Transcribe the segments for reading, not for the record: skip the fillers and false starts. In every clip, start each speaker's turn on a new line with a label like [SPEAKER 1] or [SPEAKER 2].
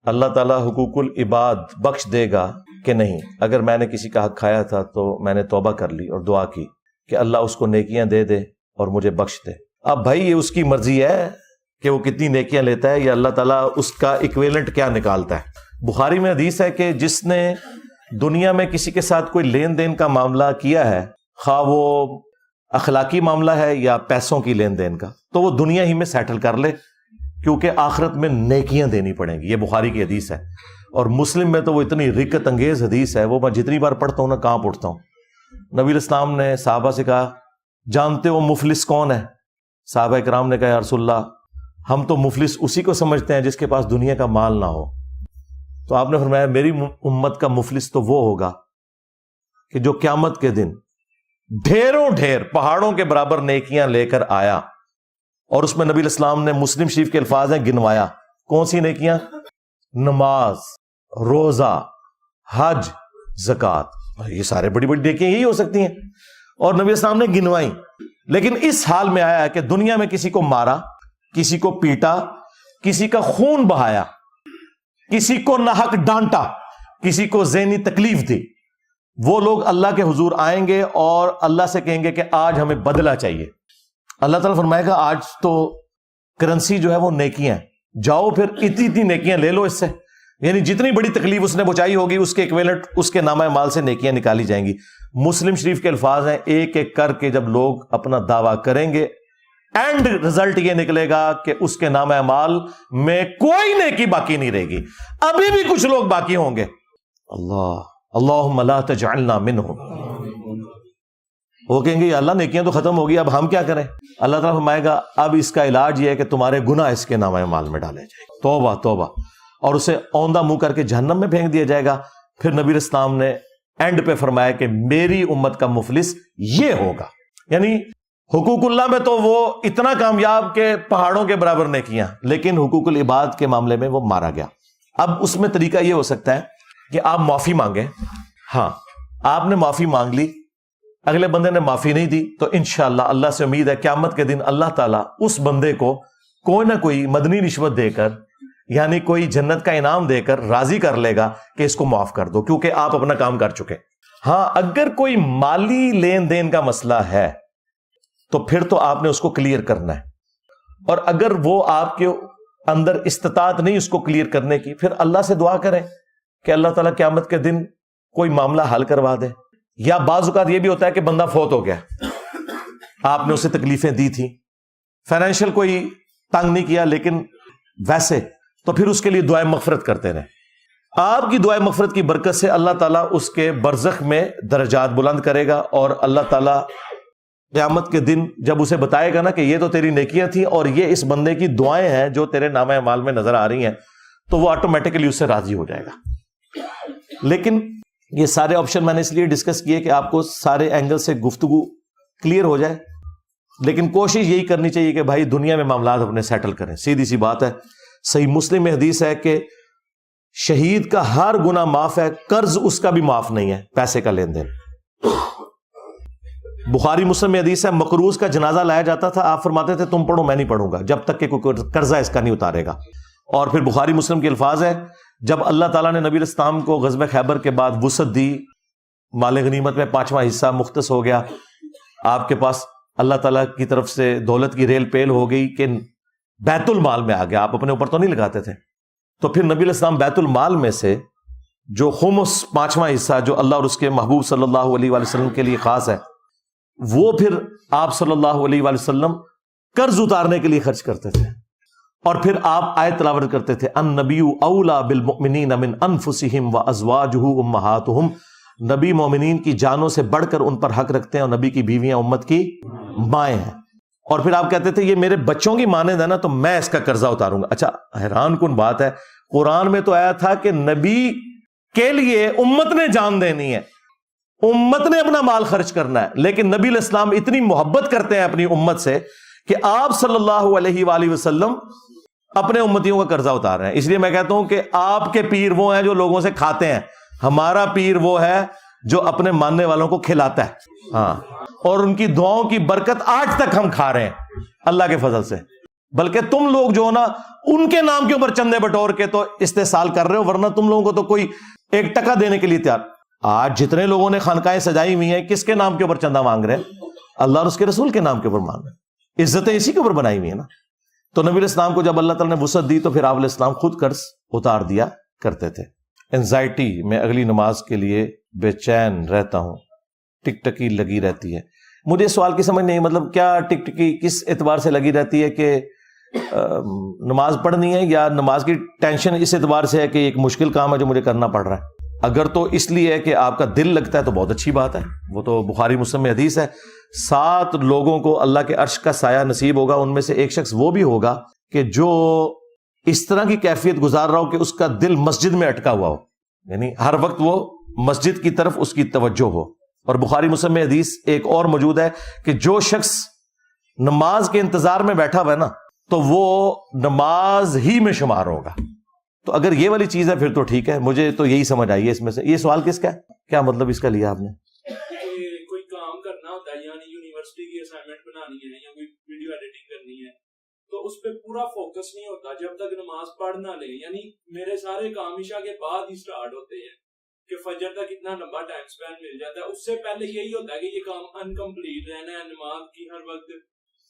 [SPEAKER 1] اللہ تعالیٰ حقوق العباد بخش دے گا کہ نہیں؟ اگر میں نے کسی کا حق کھایا تھا تو میں نے توبہ کر لی اور دعا کی کہ اللہ اس کو نیکیاں دے دے اور مجھے بخش دے. اب بھائی یہ اس کی مرضی ہے کہ وہ کتنی نیکیاں لیتا ہے، یا اللہ تعالیٰ اس کا ایکویلنٹ کیا نکالتا ہے. بخاری میں حدیث ہے کہ جس نے دنیا میں کسی کے ساتھ کوئی لین دین کا معاملہ کیا ہے، خواہ وہ اخلاقی معاملہ ہے یا پیسوں کی لین دین کا، تو وہ دنیا ہی میں سیٹل کر لے، کیونکہ آخرت میں نیکیاں دینی پڑیں گی. یہ بخاری کی حدیث ہے. اور مسلم میں تو وہ اتنی رکت انگیز حدیث ہے، وہ میں جتنی بار پڑھتا ہوں نا کہاں پڑھتا ہوں. نبی الاسلام نے صحابہ سے کہا جانتے ہو مفلس کون ہے؟ صحابہ کرام نے کہا یا رسول اللہ ہم تو مفلس اسی کو سمجھتے ہیں جس کے پاس دنیا کا مال نہ ہو. تو آپ نے فرمایا میری امت کا مفلس تو وہ ہوگا کہ جو قیامت کے دن ڈھیروں ڈھیر پہاڑوں کے برابر نیکیاں لے کر آیا. اور اس میں نبی الاسلام نے مسلم شریف کے الفاظ ہیں گنوایا. کون سی نیکیاں؟ نماز، روزہ، حج، زکوٰۃ. یہ سارے بڑی بڑی نیکیاں یہی ہو سکتی ہیں، اور نبی الاسلام نے گنوائی. لیکن اس حال میں آیا کہ دنیا میں کسی کو مارا، کسی کو پیٹا، کسی کا خون بہایا، کسی کو ناحق ڈانٹا، کسی کو ذہنی تکلیف دی. وہ لوگ اللہ کے حضور آئیں گے اور اللہ سے کہیں گے کہ آج ہمیں بدلہ چاہیے. اللہ تعالیٰ فرمائے گا آج تو کرنسی جو ہے وہ نیکیاں ہیں، جاؤ پھر اتنی اتنی نیکیاں لے لو اس سے. یعنی جتنی بڑی تکلیف اس نے پہنچائی ہوگی اس کے ایکویلنٹ اس کے نامہ مال سے نیکیاں نکالی جائیں گی. مسلم شریف کے الفاظ ہیں ایک ایک کر کے جب لوگ اپنا دعویٰ کریں گے، اینڈ رزلٹ یہ نکلے گا کہ اس کے نامہ مال میں کوئی نیکی باقی نہیں رہے گی. ابھی بھی کچھ لوگ باقی ہوں گے. اللہم لا تجعلنا منہم. وہ کہیں گے یا اللہ نیکیاں تو ختم ہوگی، اب ہم کیا کریں؟ اللہ تعالیٰ فرمائے گا اب اس کا علاج یہ ہے کہ تمہارے گناہ اس کے نامہ مال میں ڈالے جائیں. توبہ توبہ. اور اسے اوندہ منہ کر کے جہنم میں پھینک دیا جائے گا. پھر نبی اسلام نے اینڈ پہ فرمایا کہ میری امت کا مفلس یہ ہوگا. یعنی حقوق اللہ میں تو وہ اتنا کامیاب کہ پہاڑوں کے برابر نیکیاں، لیکن حقوق العباد کے معاملے میں وہ مارا گیا. اب اس میں طریقہ یہ ہو سکتا ہے کہ آپ معافی مانگیں. ہاں آپ نے معافی مانگ لی، اگلے بندے نے معافی نہیں دی، تو انشاءاللہ اللہ سے امید ہے قیامت کے دن اللہ تعالیٰ اس بندے کو کوئی نہ کوئی مدنی رشوت دے کر، یعنی کوئی جنت کا انعام دے کر راضی کر لے گا کہ اس کو معاف کر دو، کیونکہ آپ اپنا کام کر چکے. ہاں اگر کوئی مالی لین دین کا مسئلہ ہے تو پھر تو آپ نے اس کو کلیئر کرنا ہے. اور اگر وہ آپ کے اندر استطاعت نہیں اس کو کلیئر کرنے کی، پھر اللہ سے دعا کریں کہ اللہ تعالیٰ قیامت کے دن کوئی معاملہ حل کروا دے. یا بعض اوقات یہ بھی ہوتا ہے کہ بندہ فوت ہو گیا، آپ نے اسے تکلیفیں دی تھی، فائنینشیل کوئی تنگ نہیں کیا، لیکن ویسے تو پھر اس کے لیے دعائیں مغفرت کرتے رہیں. آپ کی دعائیں مغفرت کی برکت سے اللہ تعالیٰ اس کے برزخ میں درجات بلند کرے گا، اور اللہ تعالیٰ قیامت کے دن جب اسے بتائے گا نا کہ یہ تو تیری نیکیاں تھیں اور یہ اس بندے کی دعائیں ہیں جو تیرے نامہ مال میں نظر آ رہی ہیں، تو وہ آٹومیٹکلی اس سے راضی ہو جائے گا. لیکن یہ سارے آپشن میں نے اس لیے ڈسکس کیے کہ آپ کو سارے اینگل سے گفتگو کلیئر ہو جائے. لیکن کوشش یہی کرنی چاہیے کہ بھائی دنیا میں معاملات اپنے سیٹل کریں. سیدھی سی بات ہے. صحیح مسلم میں حدیث ہے کہ شہید کا ہر گناہ معاف ہے، قرض اس کا بھی معاف نہیں ہے، پیسے کا لین دین. بخاری مسلم میں حدیث ہے مقروض کا جنازہ لایا جاتا تھا، آپ فرماتے تھے تم پڑھو میں نہیں پڑھوں گا جب تک کہ کوئی قرضہ اس کا نہیں اتارے گا. اور پھر بخاری مسلم کے الفاظ ہے جب اللہ تعالیٰ نے نبی الاسلام کو غزوہ خیبر کے بعد وسعت دی، مال غنیمت میں 5واں حصہ مختص ہو گیا، آپ کے پاس اللہ تعالیٰ کی طرف سے دولت کی ریل پیل ہو گئی کہ بیت المال میں آ گیا، آپ اپنے اوپر تو نہیں لگاتے تھے. تو پھر نبی الاسلام بیت المال میں سے جو خمس 5واں حصہ جو اللہ اور اس کے محبوب صلی اللہ علیہ وآلہ وسلم کے لیے خاص ہے، وہ پھر آپ صلی اللہ علیہ وآلہ وسلم قرض اتارنے کے لیے خرچ کرتے تھے. اور پھر آپ آیت تلاوت کرتے تھے النبی اولا بالمؤمنین من انفسہم وازواجہ امہاتہم، نبی مومنین کی جانوں سے بڑھ کر ان پر حق رکھتے ہیں، اور نبی کی بیویاں امت کی مائیں ہیں. اور پھر آپ کہتے تھے یہ میرے بچوں کی مانند ہے نا تو میں اس کا قرضہ اتاروں گا. اچھا حیران کن بات ہے، قرآن میں تو آیا تھا کہ نبی کے لیے امت نے جان دینی ہے، امت نے اپنا مال خرچ کرنا ہے. لیکن نبی علیہ السلام اتنی محبت کرتے ہیں اپنی امت سے کہ آپ صلی اللہ علیہ وآلہ وسلم اپنے امتیوں کا قرضہ اتار رہے ہیں. اس لیے میں کہتا ہوں کہ آپ کے پیر وہ ہیں جو لوگوں سے کھاتے ہیں، ہمارا پیر وہ ہے جو اپنے ماننے والوں کو کھلاتا ہے. ہاں، اور ان کی دعاؤں کی برکت آج تک ہم کھا رہے ہیں اللہ کے فضل سے. بلکہ تم لوگ جو نا ان کے نام کے اوپر چندے بٹور کے تو استحصال کر رہے ہو، ورنہ تم لوگوں کو تو کوئی 1 ٹکا دینے کے لیے تیار۔ آج جتنے لوگوں نے خانقاہیں سجائی ہوئی ہیں کس کے نام کے اوپر چندہ مانگ رہے ہیں؟ اللہ اور اس کے رسول کے نام کے اوپر مانگ رہے ہیں، عزتیں اسی کے اوپر بنائی ہوئی ہیں نا۔ تو نبی علیہ السلام کو جب اللہ تعالیٰ نے وسعت دی تو پھر آپ علیہ السلام خود قرض اتار دیا کرتے تھے۔ انزائٹی، میں اگلی نماز کے لیے بے چین رہتا ہوں، ٹک ٹکی لگی رہتی ہے۔ مجھے اس سوال کی سمجھ نہیں، مطلب کیا ٹک ٹکی کس اعتبار سے لگی رہتی ہے کہ نماز پڑھنی ہے، یا نماز کی ٹینشن اس اعتبار سے ہے کہ ایک مشکل کام ہے جو مجھے کرنا پڑ رہا ہے؟ اگر تو اس لیے ہے کہ آپ کا دل لگتا ہے تو بہت اچھی بات ہے، وہ تو بخاری مسلم میں حدیث ہے 7 لوگوں کو اللہ کے عرش کا سایہ نصیب ہوگا، ان میں سے ایک شخص وہ بھی ہوگا کہ جو اس طرح کی کیفیت گزار رہا ہو کہ اس کا دل مسجد میں اٹکا ہوا ہو، یعنی ہر وقت وہ مسجد کی طرف اس کی توجہ ہو۔ اور بخاری مسلم میں حدیث ایک اور موجود ہے کہ جو شخص نماز کے انتظار میں بیٹھا ہوا ہے نا تو وہ نماز ہی میں شمار ہوگا۔ تو اگر یہ والی چیز ہے پھر تو ٹھیک ہے، مجھے تو یہی سمجھ آئی ہے اس میں سے۔ یہ سوال کس کا ہے؟ کیا مطلب اس کا لیا آپ نے؟
[SPEAKER 2] کوئی کام کرنا ہوتا ہے، یعنی یونیورسٹی کی اسائنمنٹ بنانی ہے یا کوئی ویڈیو ایڈیٹنگ کرنی ہے، تو اس پہ پورا فوکس نہیں ہوتا جب تک نماز پڑھ نہ لیں۔ یعنی میرے سارے کام عشاء کے بعد ہی سٹارٹ ہوتے ہیں کہ فجر تک اتنا لمبا ٹائم سپین مل جاتا ہے، اس سے پہلے یہی ہوتا ہے کہ یہ کام انکمپلیٹ رہنا ہے، نماز کی ہر وقت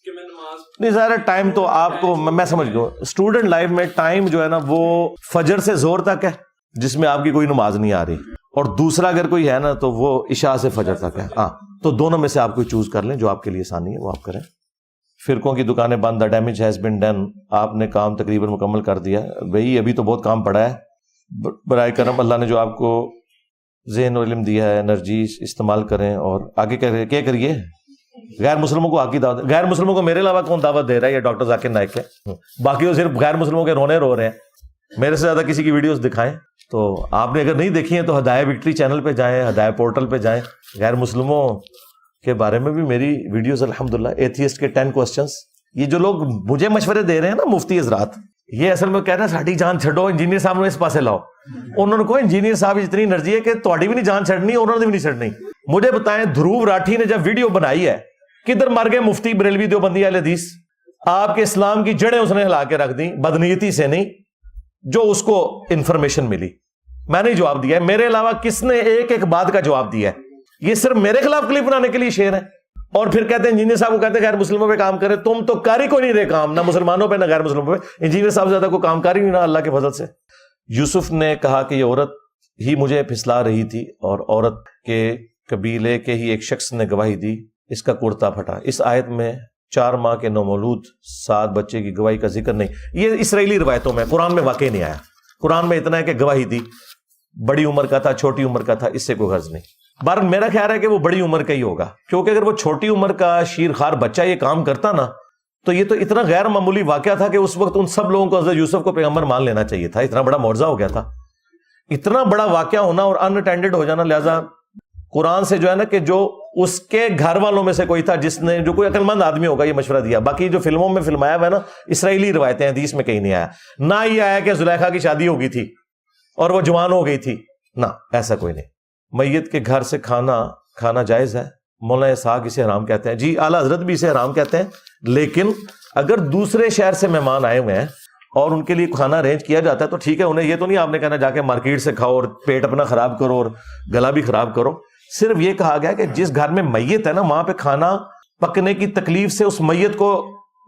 [SPEAKER 2] کہ میں نماز
[SPEAKER 1] نہیں ظاہر ٹائم تو آپ کو میں سمجھ گیا، اسٹوڈنٹ لائف میں ٹائم جو ہے نا وہ فجر سے زور تک ہے جس میں آپ کی کوئی نماز نہیں آ رہی، اور دوسرا اگر کوئی ہے نا تو وہ عشاء سے فجر تک ہے۔ ہاں تو دونوں میں سے آپ کوئی چوز کر لیں جو آپ کے لیے آسانی ہے وہ آپ کریں۔ فرقوں کی دکانیں بند، ڈیمیج ہیز بین ڈن، آپ نے کام تقریباً مکمل کر دیا۔ بھئی ابھی تو بہت کام پڑا ہے، برائے کرم اللہ نے جو آپ کو ذہن و علم دیا ہے، انرجی استعمال کریں اور آگے کیا کریے۔ غیر مسلموں کو حق کی دعوت، غیر مسلموں کو میرے علاوہ کون دعوت دے رہا ہے؟ یہ ڈاکٹر ذاکر نائک ہے، باقی وہ صرف غیر مسلموں کے رونے رو رہے ہیں۔ میرے سے زیادہ کسی کی ویڈیوز دکھائیں تو آپ نے اگر نہیں دیکھی ہیں تو ہدایہ وکٹری چینل پہ جائیں، ہدایہ پورٹل پہ جائیں، غیر مسلموں کے بارے میں بھی میری ویڈیوز الحمدللہ، ایتھیسٹ کے 10 کوسچنس۔ یہ جو لوگ مجھے مشورے دے رہے ہیں نا مفتی حضرات، یہ اصل میں کہہ رہے ہیں ساڈی جان چھڈو، انجینئر صاحب نے اس پاسے لاؤ۔ انہوں نے کوئی انجینئر صاحب اتنی انرجی ہے کہ تہاڈی بھی نہیں جان چھڑنی، انہوں نے بھی نہیں چھڑنی۔ مجھے بتائیں دھروو راٹھی نے جب ویڈیو بنائی ہے کدھر مر گئے مفتی بریلوی دیوبندی اہل حدیث؟ آپ کے اسلام کی جڑیں اس نے ہلا کے رکھ دیں، بدنیتی سے نہیں، جو اس کو انفارمیشن ملی۔ میں نے جواب دیا ہے، میرے علاوہ کس نے ایک ایک بات کا جواب دیا ہے؟ یہ صرف میرے خلاف کلپ بنانے کے لیے شعر ہے، اور پھر کہتے ہیں انجینئر صاحب کو کہتے ہیں غیر مسلموں پہ کام کرے۔ تم تو کاری کو نہیں رہے کام، نہ مسلمانوں پہ نہ غیر مسلموں پہ۔ انجینئر صاحب زیادہ کوئی کام کاری نہیں، نہ اللہ کے فضل سے۔ یوسف نے کہا کہ یہ عورت ہی مجھے پھسلا رہی تھی، اور عورت کے قبیلے کے ہی ایک شخص نے گواہی دی، اس کا کرتا پھٹا۔ اس آیت میں 4 ماہ کے نومولود 7 بچے کی گواہی کا ذکر نہیں، یہ اسرائیلی روایتوں میں، قرآن میں واقع نہیں آیا۔ قرآن میں اتنا ہے کہ گواہی دی، بڑی عمر کا تھا، چھوٹی عمر کا تھا، اس سے کوئی غرض نہیں۔ بہرحال میرا خیال ہے کہ وہ بڑی عمر کا ہی ہوگا، کیونکہ اگر وہ چھوٹی عمر کا شیرخوار بچہ یہ کام کرتا نا تو یہ تو اتنا غیر معمولی واقعہ تھا کہ اس وقت ان سب لوگوں کو حضرت یوسف کو پیغمبر مان لینا چاہیے تھا۔ اتنا بڑا معجزہ ہو گیا تھا، اتنا بڑا واقعہ ہونا اور ان اٹینڈڈ ہو جانا۔ لہذا قرآن سے جو ہے نا کہ جو اس کے گھر والوں میں سے کوئی تھا جس نے، جو کوئی عقل مند آدمی ہوگا، یہ مشورہ دیا۔ باقی جو فلموں میں فلمایا ہوا ہے نا، اسرائیلی روایتیں، حدیث میں کہیں نہیں آیا۔ نہ یہ آیا کہ زلیخا کی شادی ہو گئی تھی اور وہ جوان ہو گئی تھی، نہ ایسا کوئی نہیں۔ میت کے گھر سے کھانا جائز ہے؟ مولانا اسحاق اسے حرام کہتے ہیں۔ جی اعلیٰ حضرت بھی اسے حرام کہتے ہیں، لیکن اگر دوسرے شہر سے مہمان آئے ہوئے ہیں اور ان کے لیے کھانا ارینج کیا جاتا ہے تو ٹھیک ہے، انہیں یہ تو نہیں آپ نے کہنا جا کے مارکیٹ سے کھاؤ اور پیٹ اپنا خراب کرو اور گلا بھی خراب کرو۔ صرف یہ کہا گیا کہ جس گھر میں میت ہے نا وہاں پہ کھانا پکنے کی تکلیف سے اس میت کو،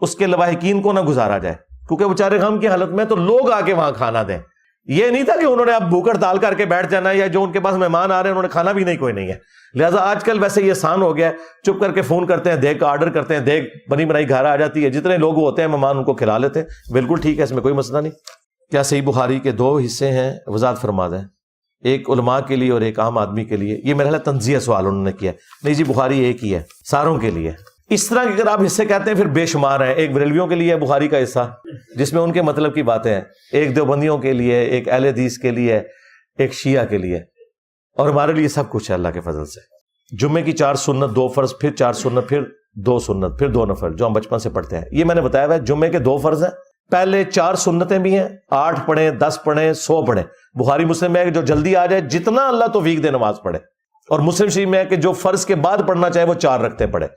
[SPEAKER 1] اس کے لواحقین کو نہ گزارا جائے، کیونکہ بیچارے غم کی حالت میں تو لوگ آ کے وہاں کھانا دیں۔ یہ نہیں تھا کہ انہوں نے اب بھوک ہڑتال کر کے بیٹھ جانا ہے، یا جو ان کے پاس مہمان آ رہے ہیں انہوں نے کھانا بھی نہیں، کوئی نہیں ہے۔ لہٰذا آج کل ویسے یہ آسان ہو گیا ہے، چپ کر کے فون کرتے ہیں، دیگ کا آرڈر کرتے ہیں، دیگ بنی بنائی گھر آ جاتی ہے، جتنے لوگ ہوتے ہیں مہمان ان کو کھلا لیتے ہیں، بالکل ٹھیک ہے، اس میں کوئی مسئلہ نہیں۔ کیا صحیح بخاری کے 2 حصے ہیں؟ وضاحت فرما دیں۔ ایک علماء کے لیے اور ایک عام آدمی کے لیے۔ یہ میرا خیال تنزیہ سوال انہوں نے کیا، نہیں جی بخاری ایک ہی ہے ساروں کے لیے۔ اس طرح کے اگر آپ حصے کہتے ہیں پھر بے شمار ہیں۔ ایک بریلویوں کے لیے ہے بخاری کا حصہ جس میں ان کے مطلب کی باتیں ہیں، ایک دیوبندیوں کے لیے، ایک اہل حدیث کے لیے، ایک شیعہ کے لیے، اور ہمارے لیے سب کچھ ہے اللہ کے فضل سے۔ جمعے کی 4 سنت، 2 فرض، پھر 4 سنت، پھر 2 سنت، پھر 2 نفل، جو ہم بچپن سے پڑھتے ہیں۔ یہ میں نے بتایا ہوا ہے، جمعے کے 2 فرض ہیں، پہلے 4 سنتیں بھی ہیں، 8 پڑھیں، 10 پڑھیں، 100 پڑھیں۔ بخاری مسلم میں ہے کہ جو جلدی آ جائے، جتنا اللہ توفیق دے نماز پڑھے، اور مسلم شریف میں ہے کہ جو فرض کے بعد پڑھنا چاہے وہ 4 رکعتیں پڑھے۔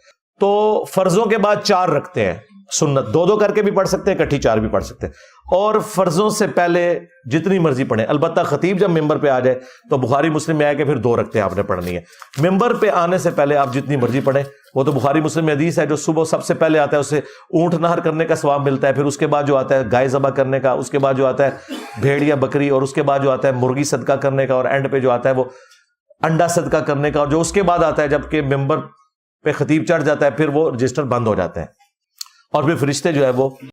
[SPEAKER 1] تو فرضوں کے بعد 4 رکھتے ہیں، سنت دو دو کر کے بھی پڑھ سکتے ہیں، اکٹھی 4 بھی پڑھ سکتے ہیں، اور فرضوں سے پہلے جتنی مرضی پڑھیں. البتہ خطیب جب ممبر پہ آ جائے تو بخاری مسلم میں آئے کہ پھر 2 رکعتیں آپ نے پڑھنی ہے. ممبر پہ آنے سے پہلے آپ جتنی مرضی پڑھیں. وہ تو بخاری مسلم میں حدیث ہے، جو صبح سب سے پہلے آتا ہے اسے اونٹ نہر کرنے کا ثواب ملتا ہے، پھر اس کے بعد جو آتا ہے گائے ذبح کرنے کا، اس کے بعد جو آتا ہے بھیڑ یا بکری، اور اس کے بعد جو آتا ہے مرغی صدقہ کرنے کا، اور اینڈ پہ جو آتا ہے وہ انڈا صدقہ کرنے کا. اور جو اس کے بعد آتا ہے جب کہ ممبر پہ خطیب چڑھ جاتا ہے پھر وہ رجسٹر بند ہو جاتا ہے، اور پھر فرشتے جو ہے وہ